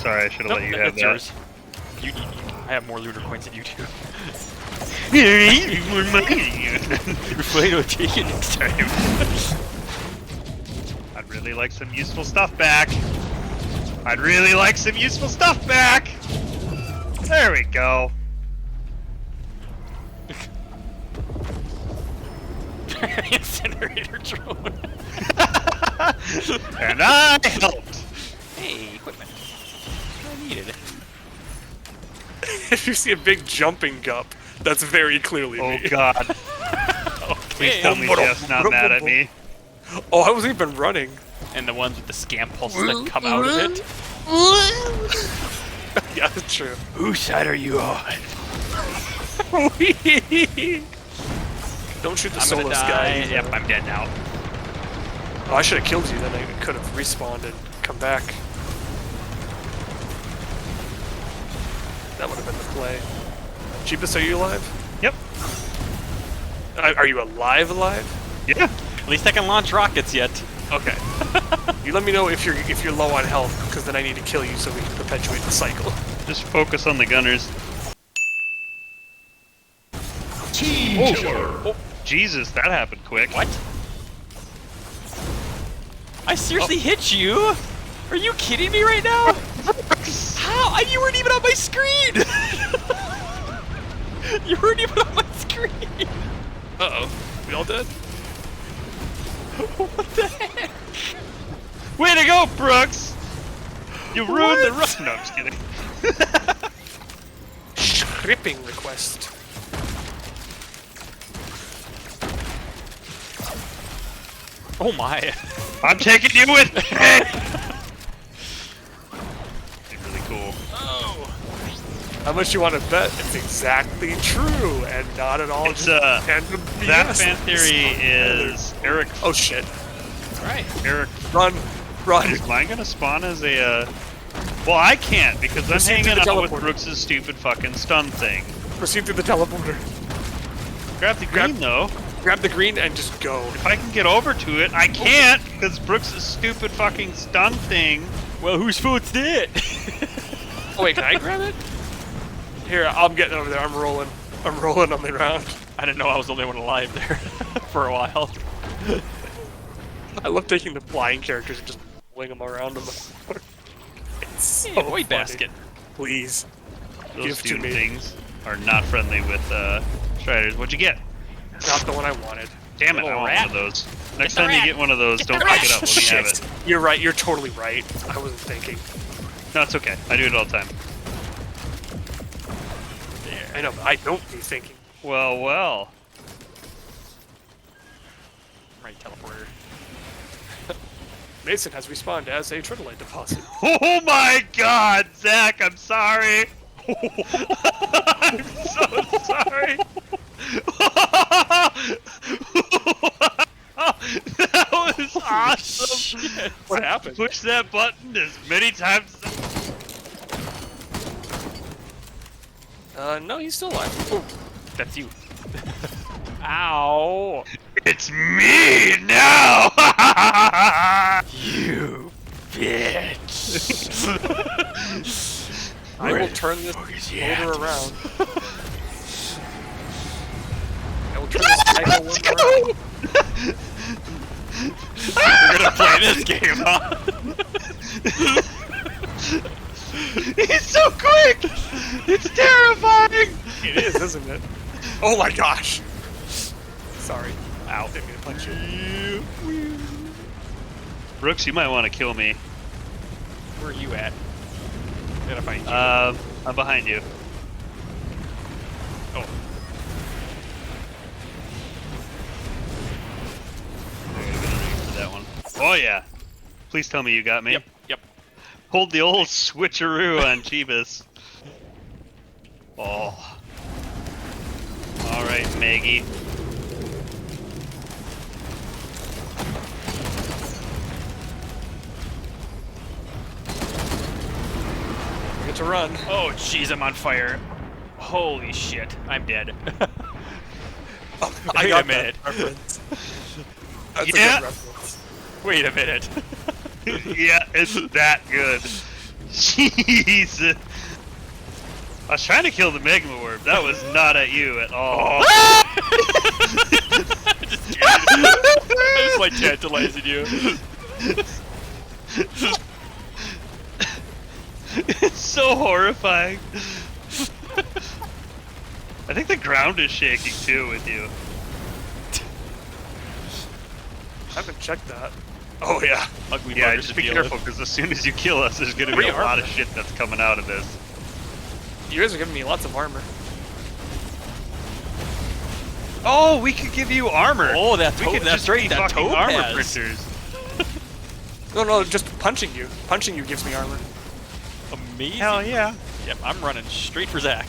Sorry, I should have let you have that's that. yours. I have more lunar coins than you do. More money. You're fine, I'll take it next time. I'd really like some useful stuff back. I'd really like some useful stuff back. There we go. Incinerator drone. And I helped. Hey, equipment. I needed it. If you see a big jumping gup, that's very clearly Oh me. God. Please tell me Jeff's not mad at me. Oh, I wasn't even running. And the ones with the scam pulses that come out of it. Yeah, that's true. Whose side are you on? Don't shoot the I'm solo gonna guy. die. Yep, I'm dead now. Oh, I should have killed you, then I could have respawned and come back. That would have been the play. Cheapest, are you alive? Yep. Are you alive? Yeah. At least I can launch rockets yet. Okay. You let me know if you're low on health, because then I need to kill you so we can perpetuate the cycle. Just focus on the gunners. Team killer. Oh, Jesus, that happened quick. What? I seriously hit you? Are you kidding me right now? How? You weren't even on my screen! You weren't even on my screen! Uh-oh. We all dead? What the heck? Way to go, Brooks! You ruined the run. No, I'm just kidding. Shipping request. Oh my. I'm taking you with me! Really cool. Oh. How much you want to bet it's exactly true and not at all It's, just random That BS? fan theory is Eric. Oh shit. Alright. Eric. Run. Is mine gonna spawn as a, Well, I can't because I'm Proceed through hanging the out with teleporter. Brooks' stupid fucking stun thing. Proceed through the teleporter. Grab the green, though. Grab the green and just go. If I can get over to it, I can't because Brooks' stupid fucking stun thing. Well, whose fault's that? Oh wait, can I grab it? Here, I'm getting over there. I'm rolling. I'm rolling on the ground. I didn't know I was the only one alive there for a while. I love taking the flying characters and just rolling them around on the floor. It's so Hey, void funny. basket. Please. Those Give to stupid me. things are not friendly with Striders. What'd you get? Not the one I wanted. Damn it, I Little want rat. one of those. Next the time you rat. get one of those, Get don't the pick rat. it up. Let me have Shit. it. You're right. You're totally right. I wasn't thinking. No, it's okay. I do it all the time. I know, but I don't be thinking. Well, well. Right, teleporter. Mason has respawned as a tritolite deposit. Oh my God, Zach! I'm sorry. I'm so sorry. That was awesome. Shit. What happened? Push that button as many times. No, he's still alive. Oh, That's you. Ow! It's me now. You bitch! I will turn this motor around. I will turn this cycle around. We're gonna play this game, huh? He's so quick. It's terrifying. It is, isn't it? Oh my gosh! Sorry. Ow, didn't mean to punch you. Brooks, you might want to kill me. Where are you at? I gotta find you. I'm behind you. Oh. That one. Oh yeah. Please tell me you got me. Yep, yep. Hold the old switcheroo on Jeebus. Oh. Alright, Maggie. We get to run. Oh, jeez, I'm on fire. Holy shit, I'm dead. Oh, Wait I a got minute. that reference. That's Yeah. a good reference. Wait a minute. Yeah, it's that good. Jesus. I was trying to kill the Magma Orb. That was not at you at all. I just like tantalizing you. It's so horrifying. I think the ground is shaking too with you. I haven't checked that. Oh yeah. Ugly Yeah, buggers just to be deal careful with. because as soon as you kill us, there's gonna be Free a lot of armor. shit that's coming out of this. You guys are giving me lots of armor. Oh, we could give you armor. Oh, that we toe- could that's just right, be that fucking topaz. armor printers. No, just punching you. Punching you gives me armor. Amazing. Hell yeah. Yep, I'm running straight for Zach.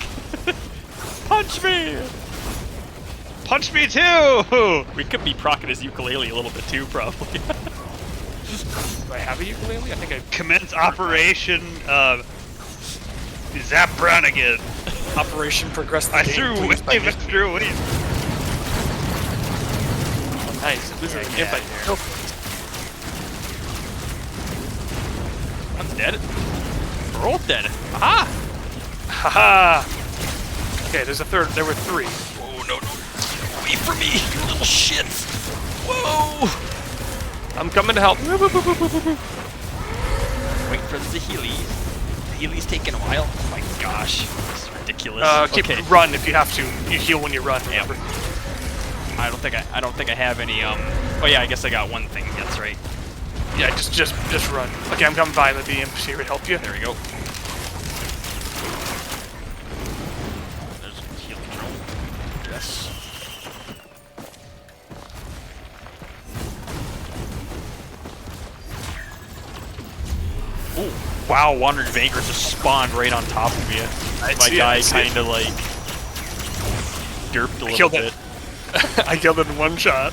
Punch me! Punch me too! We could be procking his ukulele a little bit too, probably. Do I have a ukulele? I think I Commence operation, Zap Brannigan. Operation Progress the I Game. threw please, by wave, I Nick. threw wave. Nice. This is an Yeah, invite. yeah. Go. One's dead. We're all dead. Aha! Haha! Okay, there's a third. There were three. Whoa, no. Wait for me, you little shits! Whoa! I'm coming to help. Wait for the Healy. The Healy's taking a while. Oh my gosh. This is ridiculous. Keep okay. run if you have to. You heal when you run. Remember? I don't think I have any, oh yeah, I guess I got one thing. That's right. Yeah, just run. Okay, I'm coming by. Let me here to help you. There we go. There's a healing drone. Yes. Ooh, wow, Wandering Vanguard just spawned right on top of me. My guy kind of like derped a little killed bit. it. I killed it in one shot.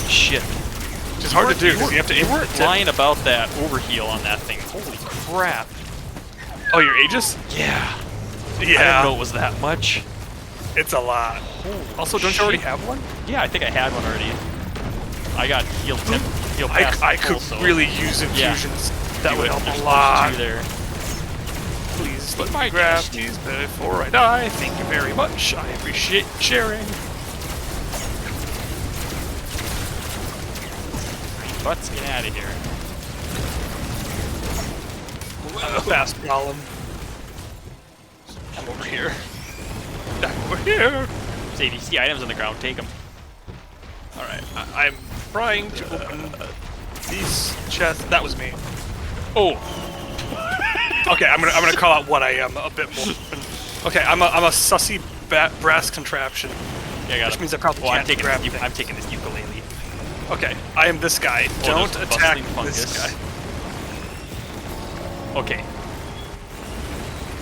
Shit. Which is hard to do because you have to You weren't input it. lying about that overheal on that thing. Holy crap. Oh, your Aegis? Yeah. I Yeah. didn't know it was that much. It's a lot. Also, don't you already have one? Yeah, I think I had one already. I got healed healed I past I the full, could so really use infusions. That do would it. help There's a two lot. there. Please let My me grab gosh. these before I die. Thank you very much. I appreciate sharing. Let's get out of here. I'm a fast golem. I'm over here. Back over here. Say, if you see items on the ground, take them. Alright, I'm trying to open these chests. That was me. Oh, Okay, I'm gonna call out what I am a bit more. Okay, I'm a sussy brass contraption. yeah, I got Which him. means I probably Well, can't grab things. I'm taking this ukulele. Okay, I am this guy. Don't there's a attack bustling this fungus. guy. Okay.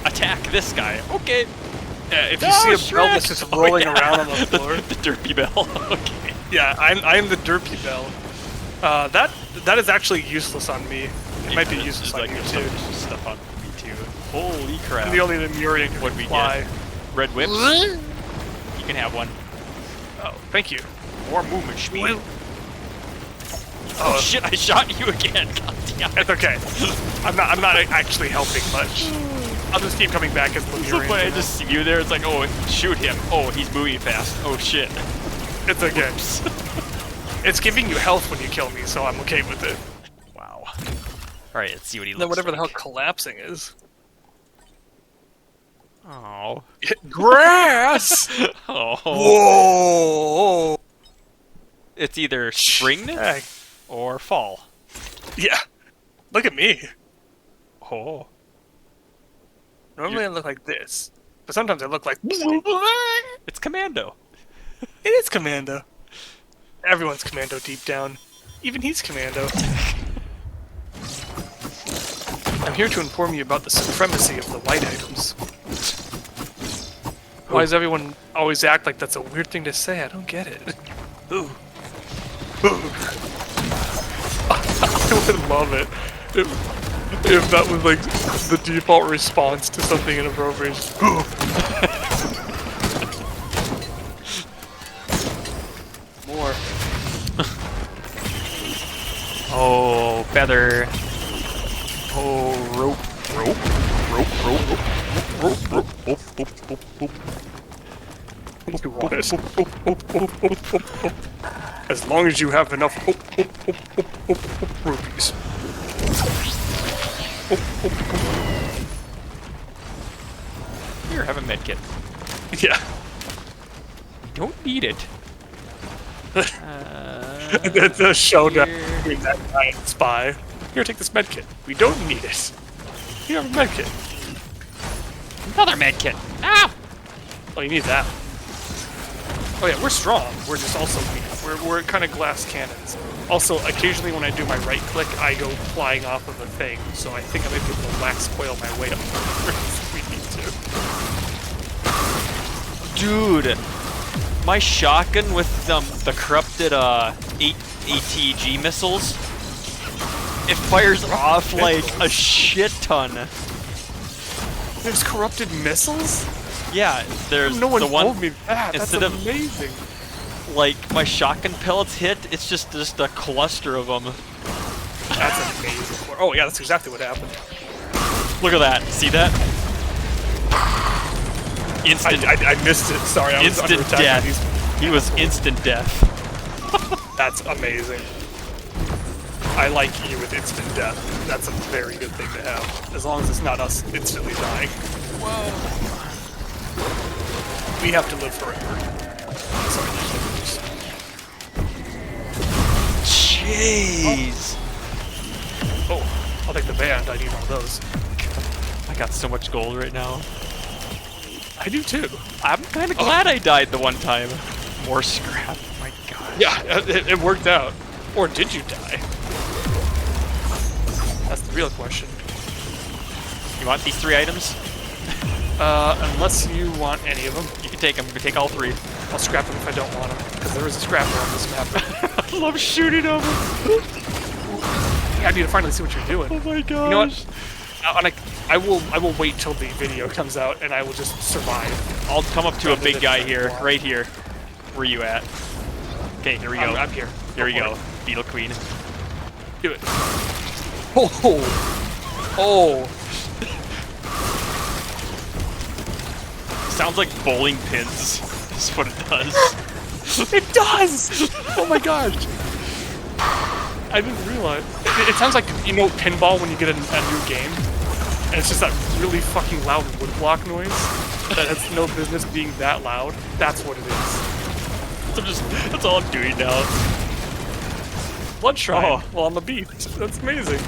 Attack this guy. Okay. Yeah, if you Oh, see a bell that's Shrek! just Oh, rolling yeah. around on the floor. the derpy bell. Okay. Yeah, I'm the derpy bell. That is actually useless on me. It might be There's- useless there's on you like too. some stuff on me too. Holy crap. I'm the only Lemurian who What'd can we fly. get? Red whips. You can have one. Oh, thank you. More movement speed. Well- Oh shit! I shot you again. God damn it. It's okay. I'm not actually helping much. I'll just keep coming back as It's so Lemurian. funny. I just see you there. It's like, oh, shoot him. Oh, he's moving fast. Oh shit. It's okay. It's giving you health when you kill me, so I'm okay with it. Wow. All right, let's see what he looks Then whatever the hell like. collapsing is. Oh. Grass! Oh. Whoa! It's either spring Heck. or fall. Yeah. Look at me. Oh. Normally I look like this, but sometimes I look like. It's Commando. It is Commando. Everyone's Commando deep down. Even he's Commando. I'm here to inform you about the supremacy of the white items. Why does everyone always act like that's a weird thing to say? I don't get it. Ooh. I would love it if that was like the default response to something inappropriate. More. Oh, feather. Oh, rope. Rope, rope, rope, rope, rope, boop, boop, boop, boop. You want it. As long as you have enough rupees. Here, have a medkit. Yeah. Don't need it. The showdown between that guy and Spy. Here, take this medkit. We don't need it. You have a medkit. Another medkit. Ah! Oh, you need that. Oh yeah, we're strong. We're just also weak. We're kind of glass cannons. Also, occasionally when I do my right click, I go flying off of a thing. So I think I might be able to wax coil my way up if we need to. Dude, my shotgun with the corrupted ATG missiles, it fires off like a shit ton. There's corrupted missiles? Yeah, there's no one the one told me that. That's instead of amazing. like my shotgun pellets hit, it's just a cluster of them. That's amazing. Oh yeah, that's exactly what happened. Look at that. See that? Instant. I missed it. Sorry, I was under Instant attack by death. these. He was instant death. That's amazing. I like you with instant death. That's a very good thing to have. As long as it's not us instantly dying. Whoa. We have to live forever. Sorry, Jeez. oh, I'll take the band. I need all those. I got so much gold right now. I do too. I'm kind of glad I died the one time. More scrap. Oh my gosh. Yeah, it worked out. Or did you die? That's the real question. You want these 3 items? Unless you want any of them. You can take them. You can take all 3. I'll scrap them if I don't want them. Because there is a scrapper on this map. I love shooting them. Yeah, I need to finally see what you're doing. Oh my gosh. You know what? I will wait till the video comes out and I will just survive. I'll come up to a big guy here, right here. Where you at? Okay, here we go. I'm here. Here we Go go. for Beetle Queen. Do it. Oh! Oh! Sounds like bowling pins. That's what it does. It does! Oh my gosh! I didn't realize. It sounds like, you know, pinball when you get a new game. And it's just that really fucking loud woodblock noise that has no business being that loud. That's what it is. That's all I'm doing now. Blood Shrine Oh. while on the beach. That's amazing.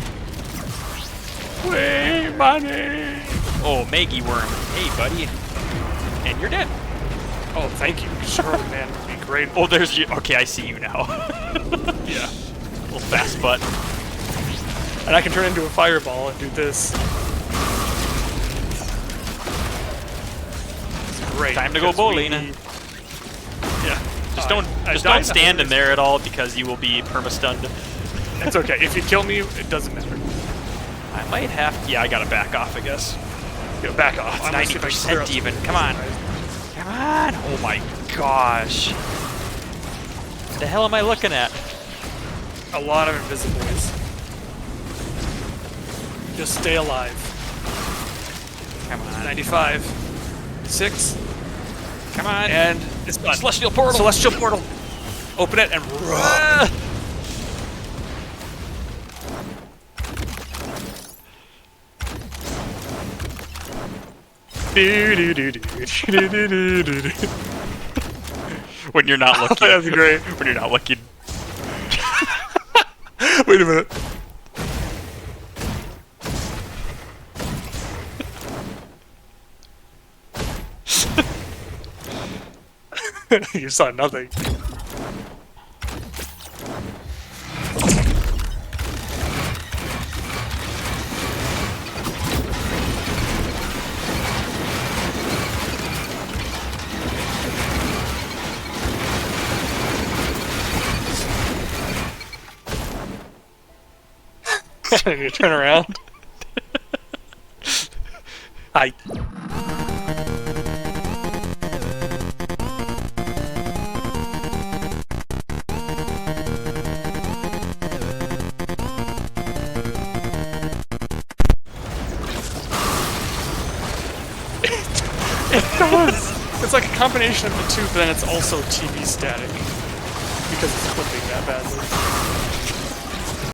Way money! Oh, Maggie Worm. Hey, buddy. And you're dead. Oh, thank you. Sure, man. It'd be great. Oh, there's you. Okay, I see you now. Yeah. Little fast butt. And I can turn into a fireball and do this. It's great. Time to go because bowling. Yeah. Just don't stand in there at all because you will be perma-stunned. It's okay. If you kill me, it doesn't matter. I might have. Yeah, I gotta back off, I guess. Yeah, back off. It's I'm gonna see if I can clear 90% out some even. of these Come on. guys. Come on. Oh my gosh. What the hell am I looking at? A lot of invisibles. Just stay alive. Come on. 95. 6. Come on. And it's done. Celestial portal. Celestial portal. Open it and run. Ah. When you're not looking. That's great. When you're not looking. Wait a minute. You saw nothing. And you turn around. Hi. It does! It's like a combination of the two, but then it's also TV static. Because it's clipping that badly.